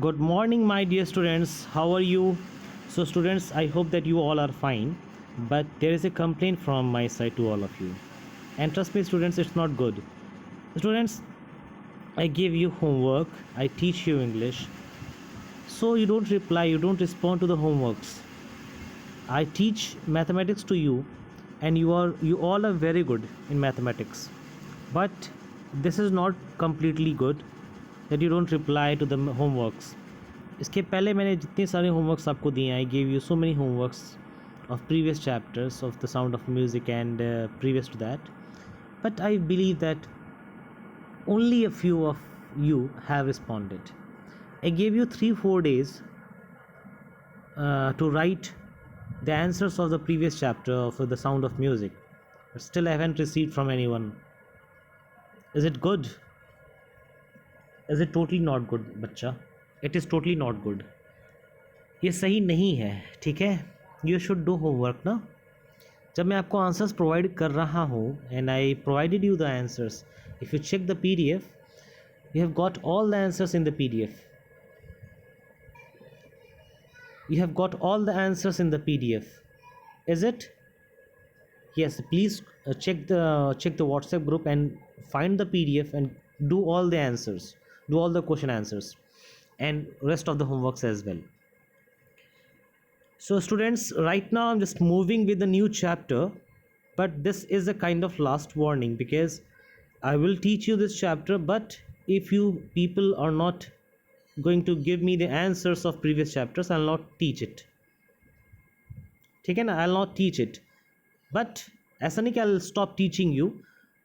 Good morning, my dear students. How are you? So, students, I hope that you all are fine. But there is a complaint from my side to all of you. And trust me, students, it's not good. Students, I give you homework, I teach you English. So, you don't reply, you don't respond to the homeworks. I teach mathematics to you, and you all are very good in mathematics. But this is not completely good that you don't reply to the homeworks. इसके पहले मैंने जितने सारे homeworks आपको दिए I gave you so many homeworks of previous chapters of the sound of music and previous to that, but I believe that only a few of you have responded. I gave you 3-4 days to write the answers of the previous chapter of the sound of music, but still I haven't received from anyone. Is it good? Is it totally not good, बच्चा? It is totally not good. ये सही नहीं है, ठीक है? You should do homework ना. जब मैं आपको आंसर्स प्रोवाइड कर रहा हूँ and I provided you the answers, if you check the PDF, you have got all the answers in the PDF. You have got all the answers in the PDF. Is it? Yes, please check the WhatsApp group and find the PDF and do all the answers. Do all the question answers and rest of the homeworks as well. So students, right now I'm just moving with the new chapter, but this is a kind of last warning because I will teach you this chapter, but if you people are not going to give me the answers of previous chapters, I'll not teach it. ठीक है ना? I'll not teach it. But ऐसा नहीं कि I'll stop teaching you,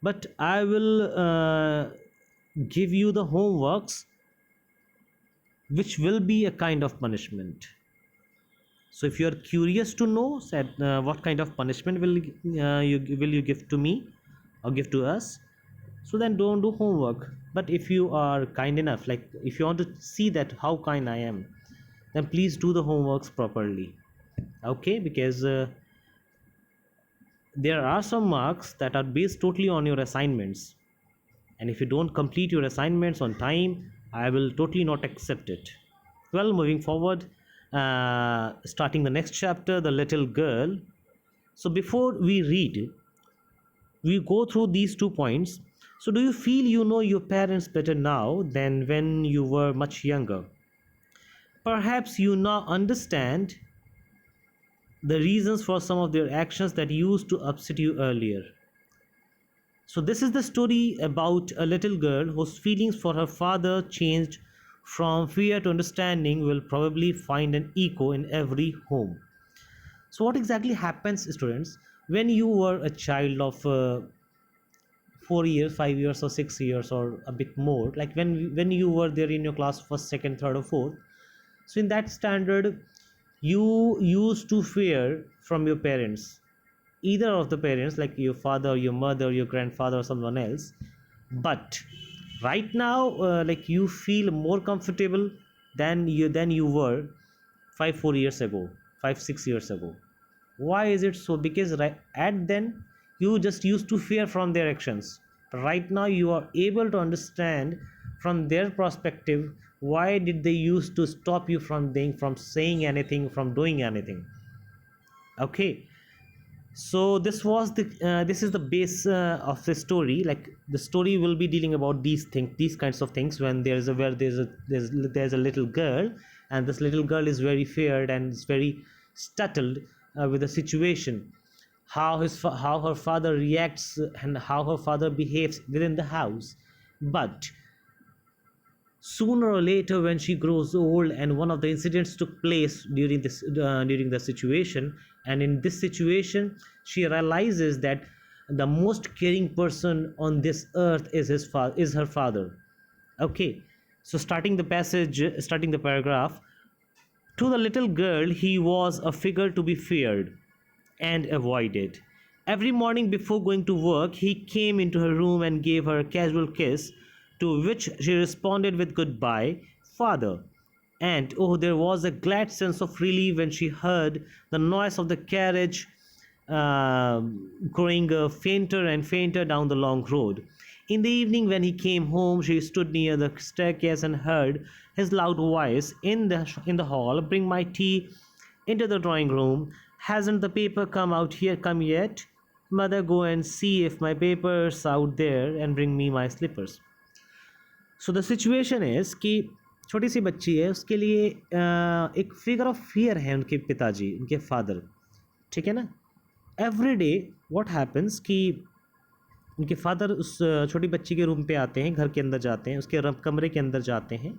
but I will give you the homeworks which will be a kind of punishment. So if you are curious to know what kind of punishment will you give to me or give to us, so then don't do homework. But if you are kind enough, like if you want to see that how kind I am, then please do the homeworks properly. Okay, because there are some marks that are based totally on your assignments, and if you don't complete your assignments on time, I will totally not accept it. Well, moving forward, starting the next chapter, The Little Girl. So before we read, we go through these 2 points. So do you feel you know your parents better now than when you were much younger? Perhaps you now understand the reasons for some of their actions that used to upset you earlier. So this is the story about a little girl whose feelings for her father changed from fear to understanding. Will probably find an echo in every home. So what exactly happens, students, when you were a child of 4 years, 5 years or 6 years or a bit more, like when you were there in your class first, second, third or fourth. So in that standard, you used to fear from your parents, either of the parents, like your father or your mother or your grandfather or someone else. But right now, like you feel more comfortable than you were 4 years ago, 5 6 years ago. Why is it so? Because at then you just used to fear from their actions. Right now you are able to understand from their perspective why did they used to stop you from saying anything, from doing anything. Okay, so this is the base of the story. Like the story will be dealing about these kinds of things. When there's a little girl, and this little girl is very feared and is very startled with the situation, how her father reacts and how her father behaves within the house. But sooner or later, when she grows old and one of the incidents took place during the situation, and in this situation she realizes that the most caring person on this earth is her father. Okay, so starting the paragraph. To the little girl, he was a figure to be feared and avoided. Every morning before going to work, he came into her room and gave her a casual kiss, to which she responded with goodbye, father. And oh, there was a glad sense of relief when she heard the noise of the carriage growing fainter and fainter down the long road. In the evening, when he came home, she stood near the staircase and heard his loud voice in the hall, "Bring my tea into the drawing room. Hasn't the paper come yet? Mother, go and see if my paper's out there and bring me my slippers." So the situation is कि छोटी सी बच्ची है, उसके लिए एक figure of fear है उनके पिताजी, उनके फादर, ठीक है ना। एवरी डे व्हाट हैपन्स कि उनके फादर उस छोटी बच्ची के रूम पे आते हैं, घर के अंदर जाते हैं, उसके कमरे के अंदर जाते हैं,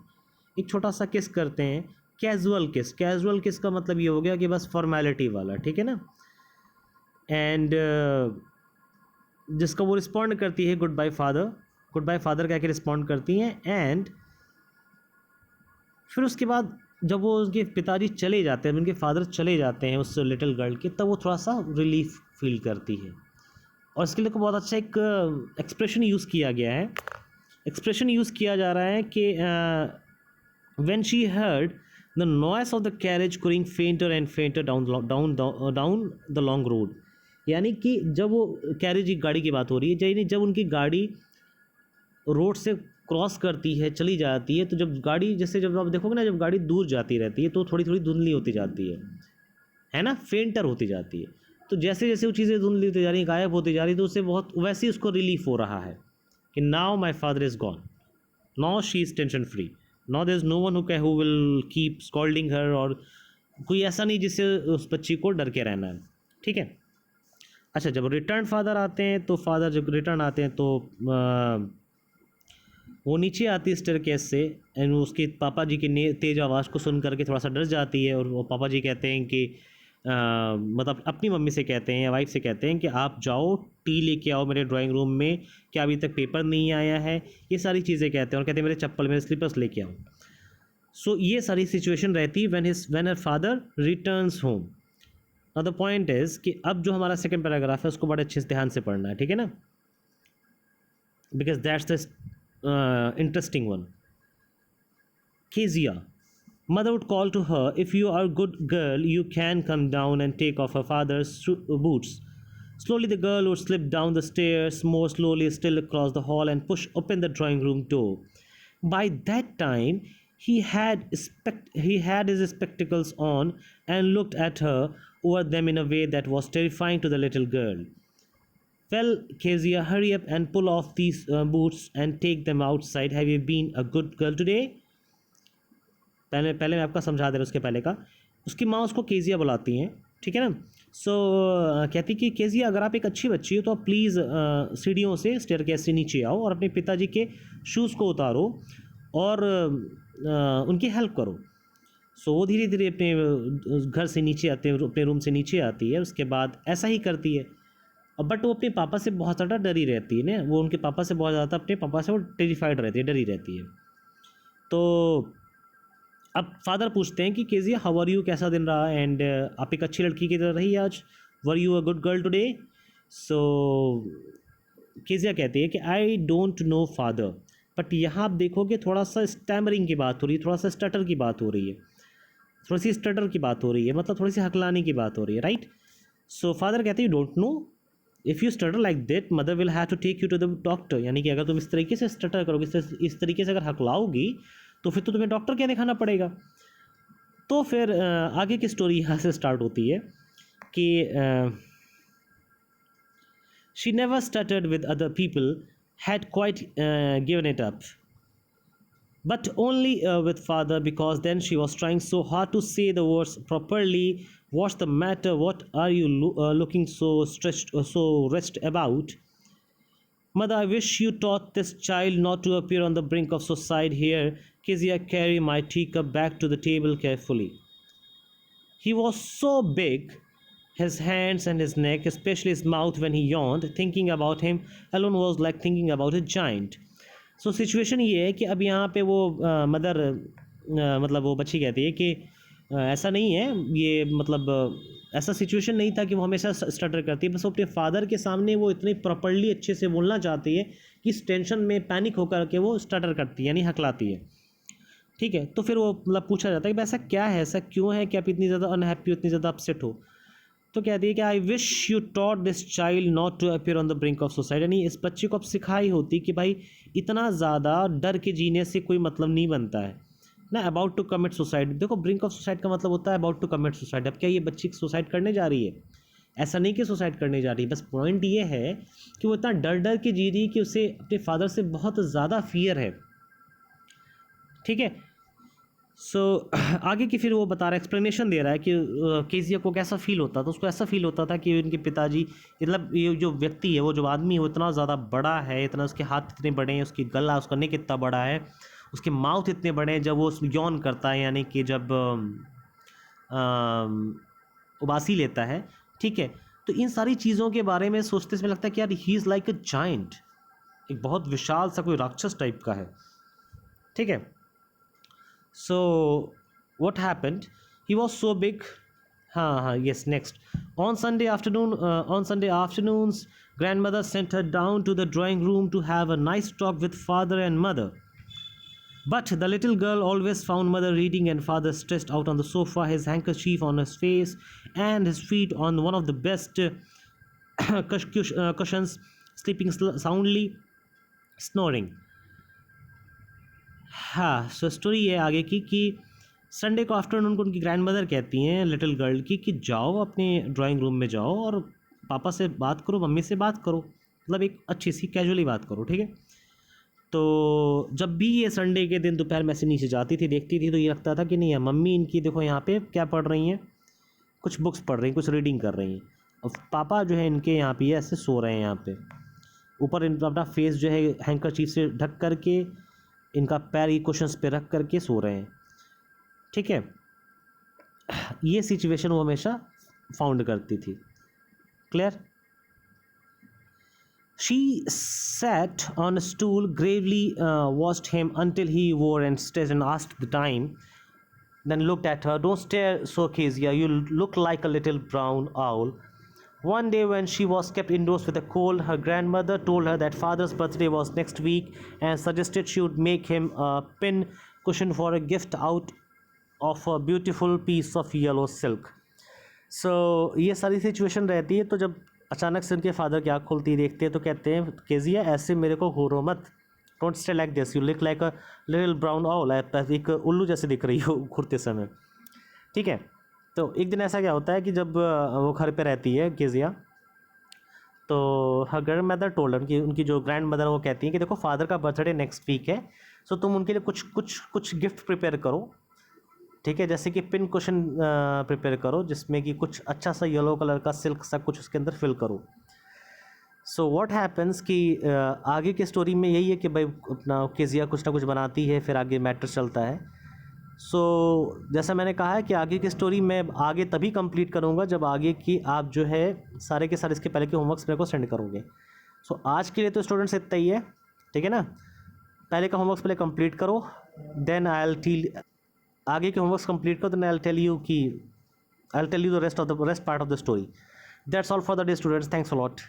एक छोटा सा किस करते हैं, कैजुअल किस। कैजुअल किस का मतलब ये हो गया कि बस फॉर्मेलिटी वाला, ठीक है ना। एंड जिसका वो रिस्पॉन्ड करती है good bye father, good bye father कह के रिस्पॉन्ड करती हैं। एंड फिर उसके बाद जब वो उनके पिताजी चले जाते हैं, उनके फादर चले जाते हैं उस लिटिल गर्ल के, तब वो थोड़ा सा रिलीफ फील करती है। और इसके लिए बहुत अच्छा एक एक्सप्रेशन यूज़ किया गया है। एक्सप्रेशन यूज़ किया जा रहा है कि when she heard the noise of the carriage going फेंटर and फेंटर down the long road, यानी कि जब वो कैरेज की गाड़ी की बात हो रही है, यानी जब उनकी गाड़ी रोड से क्रॉस करती है, चली जाती है, तो जब गाड़ी, जैसे जब आप देखोगे ना, जब गाड़ी दूर जाती रहती है तो थोड़ी थोड़ी धुंधली होती जाती है ना, फेंटर होती जाती है। तो जैसे जैसे वो चीज़ें धुंधली होती जा रही, गायब होती जा रही, तो उससे बहुत वैसे ही उसको रिलीफ हो रहा है कि now my father is gone, now she is tension free, now there is no one who will keep scolding her, और कोई ऐसा नहीं जिससे उस बच्ची को डर के रहना है, ठीक है। अच्छा, जब रिटर्न फादर आते हैं, तो फादर जब रिटर्न आते हैं तो वो नीचे आती है स्टेयरकेस से, एंड उसके पापा जी की तेज़ आवाज़ को सुन करके थोड़ा सा डर जाती है। और वो पापा जी कहते हैं कि मतलब अपनी मम्मी से कहते हैं या वाइफ से कहते हैं कि आप जाओ टी लेके आओ मेरे ड्राइंग रूम में, क्या अभी तक पेपर नहीं आया है, ये सारी चीज़ें कहते हैं। और कहते हैं मेरे चप्पल, मेरे स्लीपर्स लेके आओ। सो ये सारी सिचुएशन रहती है when her father returns home. Now the point is कि अब जो हमारा सेकंड पैराग्राफ है उसको बड़े अच्छे से ध्यान से पढ़ना है, ठीक है ना, because that's the interesting one. Kezia. Mother would call to her, "If you are a good girl, you can come down and take off her father's boots." Slowly the girl would slip down the stairs, more slowly still across the hall, and push open the drawing room door. By that time, he had his spectacles on and looked at her over them in a way that was terrifying to the little girl. "Well, Kezia, hurry up and pull off these boots and take them outside. Have you been a good girl today?" पहले मैं आपका समझा दे रहा हूँ उसके पहले का। उसकी माँ उसको केजिया बुलाती हैं, ठीक है ना। सो कहती कि केजिया, अगर आप एक अच्छी बच्ची हो तो आप प्लीज़ सीढ़ियों से, स्टेयरकेस से नीचे आओ और अपने पिताजी के शूज़ को उतारो और उनकी हेल्प करो। सो वो धीरे धीरे अपने घर से नीचे आते हैं, अपने रूम से नीचे आती है। उसके बाद ऐसा ही करती है। बट वो अपने पापा से बहुत ज़्यादा डरी रहती है ना, वो उनके पापा से बहुत ज़्यादा, अपने पापा से वो टेरिफाइड रहती है, डरी रहती है। तो अब फादर पूछते हैं कि केजिया, हाउ आर यू, कैसा दिन रहा, एंड आप एक अच्छी लड़की की तरह रही आज, were you a good girl today. So Kezia कहती है कि I don't know father. But यहाँ आप देखोगे थोड़ा सा स्टैमरिंग की बात हो रही है, थोड़ा सा स्टटर की बात हो रही है, थोड़ी सी स्टटर की बात हो रही है, मतलब थोड़ी सी हकलाने की बात हो रही है, राइट। सो फादर कहते हैं, you don't know, if you stutter like that mother will have to take you to the doctor. यानी कि अगर तुम इस तरीके से स्टटर करोगे, इस तरीके से अगर हकलाओगी, तो फिर तो तुम्हें डॉक्टर क्या दिखाना पड़ेगा। तो फिर आगे की स्टोरी यहाँ से स्टार्ट होती है कि she never stuttered with other people, had quite given it up, but only with father, because then she was trying so hard to say the words properly. What's the matter? What are you looking so stressed or so wretched about? Mother, I wish you taught this child not to appear on the brink of suicide. Here, Kezia carried my teacup back to the table carefully. He was so big, his hands and his neck, especially his mouth when he yawned. Thinking about him alone was like thinking about a giant. So situation ये है कि अब यहाँ पे वो mother मतलब वो बच्ची कहती है कि ऐसा नहीं है, ये मतलब ऐसा सिचुएशन नहीं था कि वो हमेशा स्टटर करती है, बस वो अपने फादर के सामने वो इतनी प्रॉपर्ली अच्छे से बोलना चाहती है कि इस टेंशन में पैनिक होकर के वो स्टटर करती है, यानी हकलाती है, ठीक है। तो फिर वो मतलब पूछा जाता है कि ऐसा क्या है, ऐसा क्यों है कि आप इतनी ज़्यादा अनहैप्पी हो, इतनी ज़्यादा अपसेट हो। तो कहती है कि I wish you taught this child not to appear on the brink of suicide, यानी इस बच्चे को अब सिखाई होती कि भाई इतना ज़्यादा डर के जीने से कोई मतलब नहीं बनता है ना। अबाउट टू कमिट सुसाइड, देखो ब्रिंक ऑफ सुसाइड का मतलब होता है अबाउट टू कमिट सुसाइड। अब क्या ये बच्ची सुसाइड करने जा रही है? ऐसा नहीं कि सुसाइड करने जा रही, बस पॉइंट ये है कि वो इतना डर डर के जी रही कि उसे अपने फादर से बहुत ज़्यादा फियर है। ठीक है, सो आगे की फिर वो बता रहा है, एक्सप्लेनेशन दे रहा है कि केजिया को कैसा फील होता था। उसको ऐसा फील होता था कि उनके पिताजी, मतलब ये जो व्यक्ति है, वो जो आदमी है वो इतना ज़्यादा बड़ा है, इतना उसके हाथ इतने बड़े हैं, उसकी गला, उसका नेक इतना बड़ा है, उसके माउथ इतने बड़े हैं जब वो यौन करता है, यानी कि जब उबासी लेता है। ठीक है, तो इन सारी चीज़ों के बारे में सोचते समय लगता है कि यार he is like a giant, एक बहुत विशाल सा कोई राक्षस टाइप का है। ठीक है, so what happened, he was so big. Yes, next on Sunday afternoons, grandmother sent her down to the drawing room to have a nice talk with father and mother, but the little girl always found mother reading and father stretched out on the sofa, his handkerchief on his face and his feet on one of the best cushions, sleeping soundly, snoring. हाँ, so story ये आगे की कि Sunday को afternoon को उनकी grand mother कहती हैं लिटिल गर्ल की कि जाओ अपने ड्राइंग रूम में जाओ और पापा से बात करो, मम्मी से बात करो, मतलब एक अच्छी सी कैजुअली बात करो। ठीक है, तो जब भी ये संडे के दिन दोपहर में ऐसे नीचे जाती थी, देखती थी, तो ये लगता था कि नहीं, मम्मी इनकी देखो यहाँ पे क्या पढ़ रही हैं, कुछ बुक्स पढ़ रही हैं, कुछ रीडिंग कर रही हैं, और पापा जो है इनके यहाँ पे ऐसे सो रहे हैं, यहाँ पे ऊपर इन अपना फेस जो है हैंकरचीफ से ढक करके, इनका पैर ये कुशन्स पे रख करके सो रहे हैं। ठीक है, ये सिचुएशन वो हमेशा फाउंड करती थी। Clear? She sat on a stool, gravely watched him until he wore and stretched and asked the time, then looked at her. Don't stare so, Kezia, you look like a little brown owl. One day when she was kept indoors with a cold, her grandmother told her that father's birthday was next week and suggested she would make him a pin cushion for a gift out of a beautiful piece of yellow silk. So ये सारी situation रहती है। तो जब अचानक से उनके father की आँख खुलती देखते हैं तो कहते हैं, केजिया ऐसे मेरे को घूरो मत, don't stay like this, you look like a little brown all, एक उल्लू जैसे दिख रही हो घूरते समय। ठीक है, तो एक दिन ऐसा क्या होता है कि जब वो घर पे रहती है केजिया, तो हर ग्रैंड मदर टोल्ड हर, उनकी जो ग्रैंड मदर वो कहती हैं कि देखो फादर का बर्थडे नेक्स्ट वीक है, सो तुम उनके लिए कुछ गिफ्ट प्रिपेयर करो। ठीक है, जैसे कि पिन कुशन प्रिपेयर करो जिसमें कि कुछ अच्छा सा येलो कलर का सिल्क सा कुछ उसके अंदर फिल करो। सो व्हाट हैपन्स कि आगे की स्टोरी में यही है कि भाई अपना केजिया कुछ ना कुछ बनाती है, फिर आगे मैटर चलता है। सो जैसा मैंने कहा है कि आगे की स्टोरी मैं आगे तभी कंप्लीट करूँगा जब आगे की आप जो है सारे के सारे इसके पहले के होमवर्क्स मेरे को सेंड करोगे। सो आज के लिए तो स्टूडेंट्स इतना ही है। ठीक है ना, पहले का होमवर्क्स पहले कंप्लीट करो, देन आगे के होमवर्क्स कंप्लीट करो, then I will tell you the rest part of the story. That's all for the day students, thanks a lot.